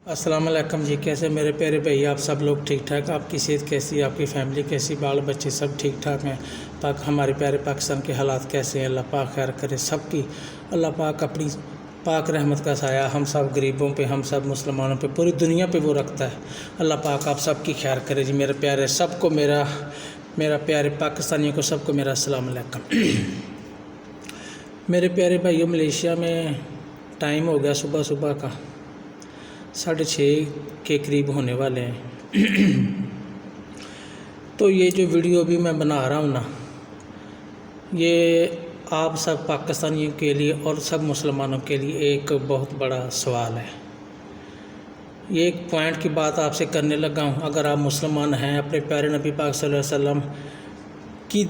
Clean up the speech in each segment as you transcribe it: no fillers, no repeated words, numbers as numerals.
अस्सलाम वालेकुम जी। कैसे मेरे प्यारे भाई, आप सब लोग ठीक ठाक? आपकी सेहत कैसी है? आपकी फैमिली कैसी? बाल बच्चे सब ठीक ठाक हैं? हमारे प्यारे पाकिस्तान के हालात कैसे हैं? अल्लाह पाक खैर करे सबकी। अल्लाह पाक अपनी पाक रहमत का साया हम सब गरीबों पे, हम सब मुसलमानों पे, पूरी दुनिया पे वो रखता है। अल्लाह पाक आप सबकी खैर करे जी। मेरे प्यारे सबको मेरा प्यारे पाकिस्तानियों को सबको मेरा अस्सलाम वालेकुम। मेरे प्यारे भाइयों, मलेशिया में टाइम हो गया सुबह का 6:30 के करीब होने वाले हैं। तो ये जो वीडियो भी मैं बना रहा हूँ ना, ये आप सब पाकिस्तानियों के लिए और सब मुसलमानों के लिए एक बहुत बड़ा सवाल है। ये एक पॉइंट की बात आपसे करने लगा हूँ। अगर आप मुसलमान हैं, अपने प्यारे नबी पाक सल्लल्लाहु अलैहि वसल्लम की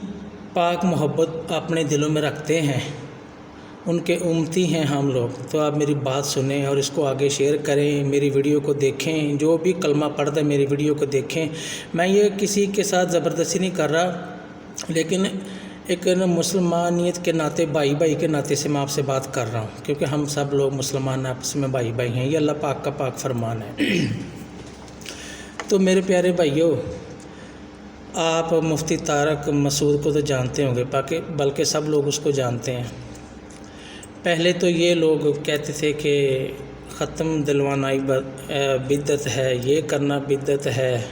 पाक मोहब्बत अपने दिलों में रखते हैं, उनके उम्मती हैं हम लोग, तो आप मेरी बात सुनें और इसको आगे शेयर करें, मेरी वीडियो को देखें। जो भी कलमा पढ़ता है मेरी वीडियो को देखें। मैं ये किसी के साथ ज़बरदस्ती नहीं कर रहा, लेकिन एक मुसलमानियत के नाते, भाई के नाते से मैं आपसे बात कर रहा हूँ, क्योंकि हम सब लोग मुसलमान आपस में भाई हैं। ये अल्लाह पाक का पाक फरमान है। तो मेरे प्यारे भाइयों, आप मुफ्ती तारक मसूद को तो जानते होंगे, बल्कि सब लोग उसको जानते हैं। पहले तो ये लोग कहते थे कि ख़त्म दिलवाना बिद्दत है, ये करना बिद्दत है।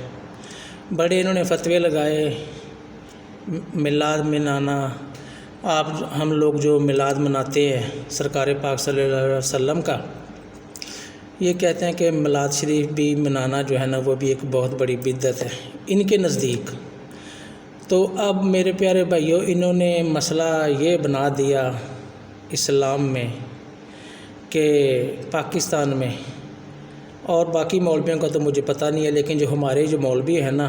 बड़े इन्होंने फतवे लगाए, मिलाद मनाना। हम लोग जो मिलाद मनाते हैं सरकार पाक सल्लल्लाहु अलैहि वसल्लम का, ये कहते हैं कि मिलाद शरीफ भी मनाना जो है ना, वो भी एक बहुत बड़ी बिद्दत है इनके नज़दीक। तो अब मेरे प्यारे भाइयों, इन्होंने मसला ये बना दिया इस्लाम में कि पाकिस्तान में, और बाकी मौलवियों का तो मुझे पता नहीं है, लेकिन जो हमारे जो मौलवी हैं ना,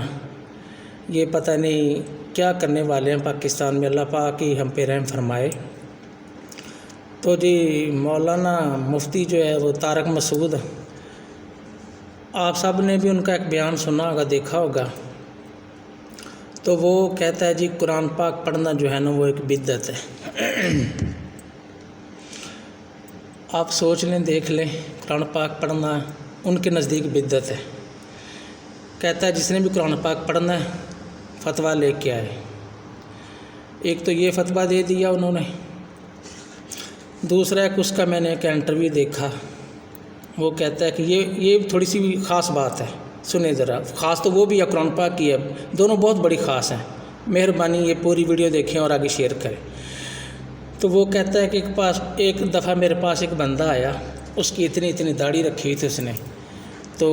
ये पता नहीं क्या करने वाले हैं पाकिस्तान में। अल्लाह पाक ही हम पे रहम फरमाए। तो जी मौलाना मुफ्ती जो है वो तारक मसूद, आप सब ने भी उनका एक बयान सुना होगा, देखा होगा। तो वो कहता है जी कुरान पाक पढ़ना जो है ना वो एक बिद्दत है। आप सोच लें, देख लें, कुरान पाक पढ़ना उनके नज़दीक बिद्दत है। कहता है जिसने भी कुरान पाक पढ़ना है फतवा लेके आए। एक तो ये फतवा दे दिया उन्होंने। दूसरा एक उसका मैंने एक इंटरव्यू देखा, वो कहता है कि ये थोड़ी सी ख़ास बात है, सुने ज़रा। ख़ास तो वो भी है, कुरान पाक की है, दोनों बहुत बड़ी ख़ास हैं। मेहरबानी ये पूरी वीडियो देखें और आगे शेयर करें। तो वो कहता है कि एक दफ़ा मेरे पास एक बंदा आया, उसकी इतनी दाढ़ी रखी हुई थी उसने। तो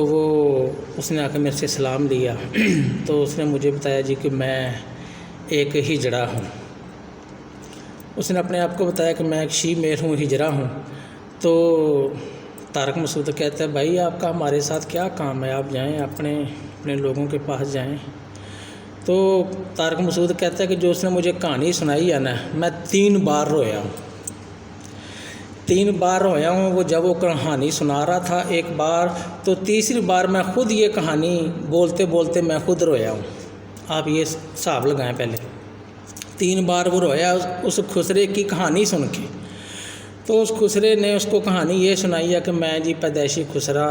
उसने आकर मेरे से सलाम लिया। तो उसने मुझे बताया जी कि मैं एक हिजड़ा हूँ। उसने अपने आप को बताया कि मैं एक शी मेर हूँ, हिजड़ा हूँ। तो तारक मसूद कहता है भाई आपका हमारे साथ क्या काम है, आप जाएँ अपने लोगों के पास जाएँ। तो तारक मसूद कहता है कि जो उसने मुझे कहानी सुनाई है ना, मैं 3 बार रोया हूँ। 3 बार रोया हूँ। वो जब वो कहानी सुना रहा था एक बार, तो तीसरी बार मैं खुद ये कहानी बोलते मैं खुद रोया हूँ। आप ये हिसाब लगाएं, पहले 3 बार वो रोया उस खुसरे की कहानी सुन के। तो उस खुसरे ने उसको कहानी ये सुनाई है कि मैं जी पैदाइशी खुसरा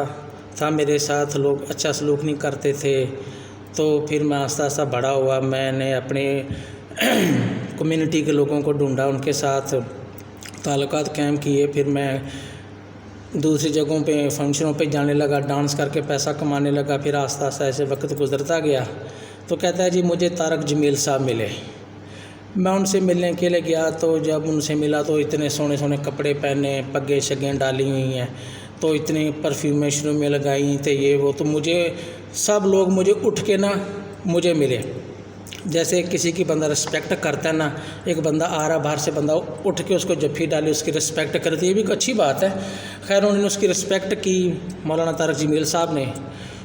था, मेरे साथ लोग अच्छा सलूक नहीं करते थे। तो फिर मैं आस्ता आस्ता बड़ा हुआ, मैंने अपने कम्युनिटी के लोगों को ढूंढा, उनके साथ ताल्लुकात कायम किए। फिर मैं दूसरी जगहों पे फंक्शनों पे जाने लगा, डांस करके पैसा कमाने लगा। फिर आस्ता आस्ता ऐसे वक्त गुजरता गया। तो कहता है जी मुझे तारक जमील साहब मिले। मैं उनसे मिलने के लिए गया, तो जब उनसे मिला तो इतने सोने कपड़े पहने, पग्गे शगें डाली हुई हैं, तो इतनी परफ्यूमें शुरू में लगाई थे ये वो। तो मुझे सब लोग मुझे उठ के ना मुझे मिले, जैसे किसी की बंदा रिस्पेक्ट करता है ना। एक बंदा आ रहा बाहर से, बंदा उठ के उसको जफ्फी डाली, उसकी रिस्पेक्ट करती, ये भी एक अच्छी बात है। खैर उन्होंने उसकी रिस्पेक्ट की, मौलाना तारक जमील साहब ने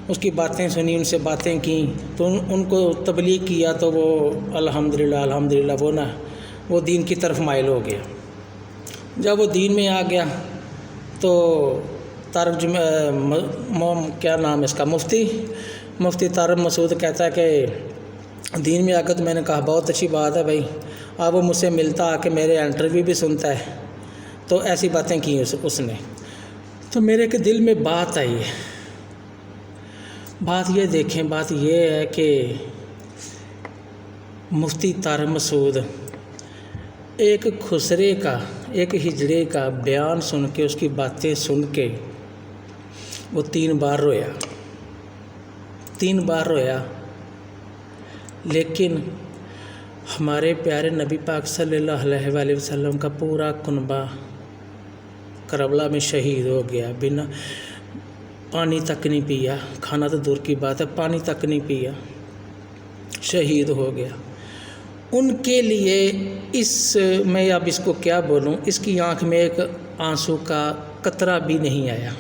उसकी बातें सुनी, उनसे बातें की, तो उनको तबलीग किया। तो वो अल्हम्दुलिल्लाह वो दीन की तरफ माइल हो गया। जब वो दीन में आ गया तो तारक क्या नाम है इसका, मुफ्ती तारक मसूद कहता है कि दीन में आकर, तो मैंने कहा बहुत अच्छी बात है भाई। अब वो मुझसे मिलता, आके मेरे इंटरव्यू भी सुनता है। तो ऐसी बातें की उसने। तो मेरे के दिल में बात आई है بات یہ دیکھیں، بات یہ ہے کہ مفتی طارق مسعود ایک خسرے کا، ایک ہجڑے کا بیان سن کے، اس کی باتیں سن کے وہ 3 بار رویا، 3 بار رویا، لیکن ہمارے پیارے نبی پاک صلی اللہ علیہ وآلہ وسلم کا پورا کنبہ کربلا میں شہید ہو گیا، بنا پانی تک نہیں پیا، کھانا تو دور کی بات ہے، پانی تک نہیں پیا، شہید ہو گیا۔ ان کے لیے میں اب اس کو کیا بولوں، اس کی آنکھ میں ایک آنسو کا قطرہ بھی نہیں آیا۔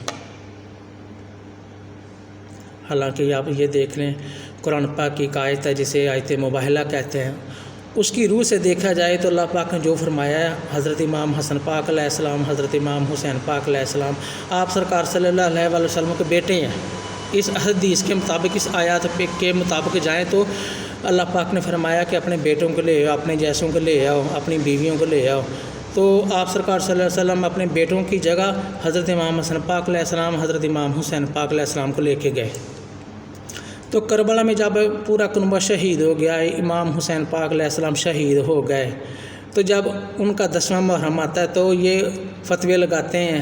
حالانکہ آپ یہ دیکھ لیں، قرآن پاک کی ایک آیت ہے جسے آیت مباہلہ کہتے ہیں، اس کی روح سے دیکھا جائے تو اللہ پاک نے جو فرمایا ہے، حضرت امام حسن پاک علیہ السلام، حضرت امام حسین پاک علیہ السلام، آپ سرکار صلی اللہ علیہ وآلہ وسلم کے بیٹے ہیں۔ اس حدیث کے مطابق، اس آیات کے مطابق جائیں تو اللہ پاک نے فرمایا کہ اپنے بیٹوں کو لے آؤ، اپنے جیسوں کو لے آؤ، اپنی بیویوں کو لے آؤ۔ تو آپ سرکار صلی اللہ علیہ وسلم اپنے بیٹوں کی جگہ حضرت امام حسن پاک علیہ السلام، حضرت امام حسین پاک علیہ السلام کو لے کے گئے۔ تو کربلا میں جب پورا کنبہ شہید ہو گیا، امام حسین پاک علیہ السلام شہید ہو گئے، تو جب ان کا 10واں محرم آتا ہے تو یہ فتوے لگاتے ہیں،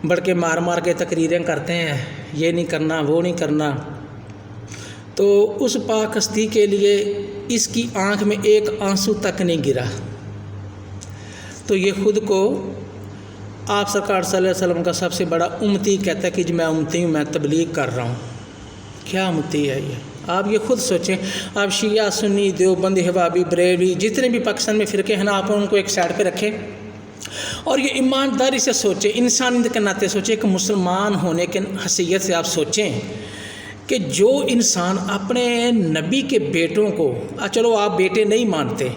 بڑھ کے مار مار کے تقریریں کرتے ہیں، یہ نہیں کرنا، وہ نہیں کرنا۔ تو اس پاک ہستی کے لیے اس کی آنکھ میں ایک آنسو تک نہیں گرا، تو یہ خود کو آپ سرکار صلی اللہ علیہ وسلم کا سب سے بڑا امتی کہتا ہے کہ جی میں امتی ہوں، میں تبلیغ کر رہا ہوں۔ کیا امتی ہے یہ؟ آپ یہ خود سوچیں۔ آپ شیعہ، سنی، دیوبندی، وہابی، بریلوی، جتنے بھی پاکستان میں فرقے ہیں نا، آپ ان کو ایک سائڈ پہ رکھیں اور یہ ایمانداری سے سوچیں، انسانیت کے ناطے سوچیں، ایک مسلمان ہونے کے حیثیت سے آپ سوچیں کہ جو انسان اپنے نبی کے بیٹوں کو، چلو آپ بیٹے نہیں مانتے،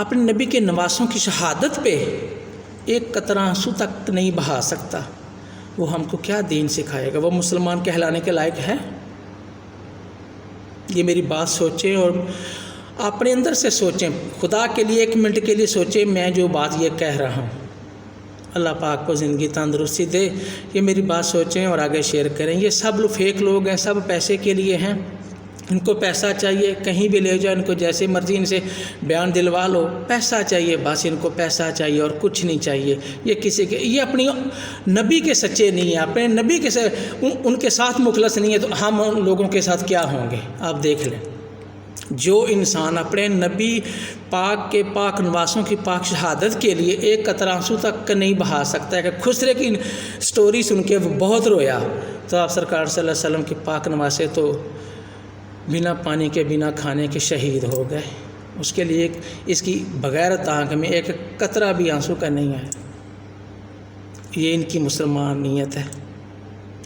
اپنے نبی کے نواسوں کی شہادت پہ ایک قطرہ آنسو تک نہیں بہا سکتا، وہ ہم کو کیا دین سکھائے گا؟ وہ مسلمان کہلانے کے لائق ہے؟ یہ میری بات سوچیں اور اپنے اندر سے سوچیں، خدا کے لیے 1 منٹ کے لیے سوچیں، میں جو بات یہ کہہ رہا ہوں، اللہ پاک کو زندگی تندرستی دے، یہ میری بات سوچیں اور آگے شیئر کریں۔ یہ سب لوگ فیک لوگ ہیں، سب پیسے کے لیے ہیں، ان کو پیسہ چاہیے، کہیں بھی لے جاؤ ان کو جیسے مرضی ان سے بیان دلوا لو، پیسہ چاہیے، بس ان کو پیسہ چاہیے اور کچھ نہیں چاہیے۔ یہ کسی کے، یہ اپنی نبی کے سچے نہیں ہیں، اپنے نبی کے ان کے ساتھ مخلص نہیں ہے، تو ہم ان لوگوں کے ساتھ کیا ہوں گے؟ آپ دیکھ لیں۔ جو انسان اپنے نبی پاک کے پاک نواسوں کی پاک شہادت کے لیے ایک قطرہ آنسو تک نہیں بہا سکتا ہے، کہ خسرے کی سٹوری سن کے وہ بہت رویا، تو آپ سرکار صلی اللہ علیہ وسلم کے پاک نواسے تو بنا پانی کے، بنا کھانے کے شہید ہو گئے۔ اس کے لیے اس کی بغیر آنکھ میں ایک قطرہ بھی آنسو کا نہیں ہے۔ یہ ان کی مسلمان نیت ہے۔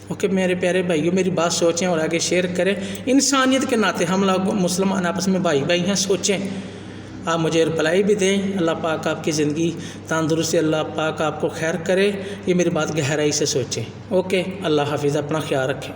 اوکے میرے پیارے بھائیوں، میری بات سوچیں اور آگے شیئر کریں۔ انسانیت کے ناطے ہم لوگ مسلمان آپس میں بھائی بھائی ہیں، سوچیں، آپ مجھے رپلائی بھی دیں۔ اللہ پاک آپ کی زندگی تندرستی، اللہ پاک آپ کو خیر کرے، یہ میری بات گہرائی سے سوچیں۔ اوکے، اللہ حافظ، اپنا خیال رکھیں۔